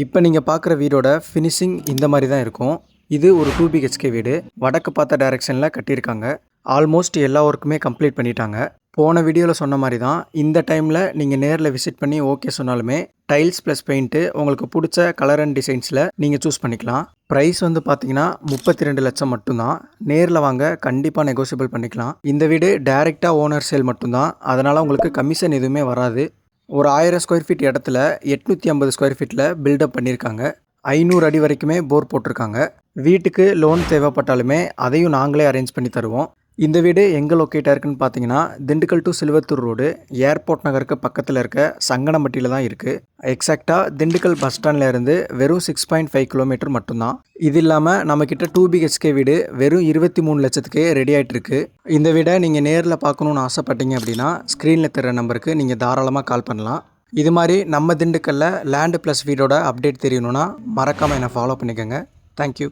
இப்போ நீங்கள் பார்க்குற வீடோட ஃபினிஷிங் இந்த மாதிரி தான் இருக்கும். இது ஒரு 2 பிஹெச்கே வீடு. வடக்கு பார்த்த டைரெக்ஷனில் கட்டியிருக்காங்க. ஆல்மோஸ்ட் எல்லா ஒர்க்குமே கம்ப்ளீட் பண்ணிட்டாங்க. போன வீடியோவில் சொன்ன மாதிரி தான் இந்த டைமில் நீங்கள் நேரில் விசிட் பண்ணி ஓகே சொன்னாலுமே டைல்ஸ் ப்ளஸ் பெயிண்ட்டு உங்களுக்கு பிடிச்ச கலர் அண்ட் டிசைன்ஸில் நீங்கள் சூஸ் பண்ணிக்கலாம். ப்ரைஸ் வந்து பார்த்தீங்கன்னா 32 லட்சம் மட்டும்தான். நேரில் வாங்க, கண்டிப்பாக நெகோசியபிள் பண்ணிக்கலாம். இந்த வீடு டைரெக்டாக ஓனர் சேல் மட்டும்தான், அதனால் உங்களுக்கு கமிஷன் எதுவுமே வராது. ஒரு 1000 ஸ்கொயர் ஃபீட் இடத்துல 850 ஸ்கொயர் ஃபீட்டில் பில்டப் பண்ணியிருக்காங்க. 500 அடி வரைக்குமே போர் போட்டிருக்காங்க. வீட்டுக்கு லோன் தேவைப்பட்டாலுமே அதையும் நாங்களே அரேஞ்ச் பண்ணி தருவோம். இந்த வீடு எங்கே லொக்கேட்டாக இருக்குன்னு பார்த்தீங்கன்னா Dindigul to Siluvathur road, airport நகருக்கு பக்கத்தில் இருக்க சங்கனம்பட்டியில் தான் இருக்குது. எக்ஸாக்டாக திண்டுக்கல் பஸ் ஸ்டாண்டில் இருந்து வெறும் 6.5 கிலோமீட்டர் மட்டும்தான். இது இல்லாமல் நம்மக்கிட்ட 2 பிஹெச்கே வீடு வெறும் 23 லட்சத்துக்கே ரெடி ஆகிட்டுருக்கு. இந்த வீடை நீங்கள் நேரில் பார்க்கணுன்னு ஆசைப்பட்டீங்க அப்படின்னா ஸ்க்ரீனில் தர நம்பருக்கு நீங்கள் தாராளமாக கால் பண்ணலாம். இது மாதிரி நம்ம திண்டுக்கல்லில் லேண்டு ப்ளஸ் வீடோட அப்டேட் தெரியணுன்னா மறக்காமல் என்னை ஃபாலோ பண்ணிக்கோங்க. தேங்க்யூ.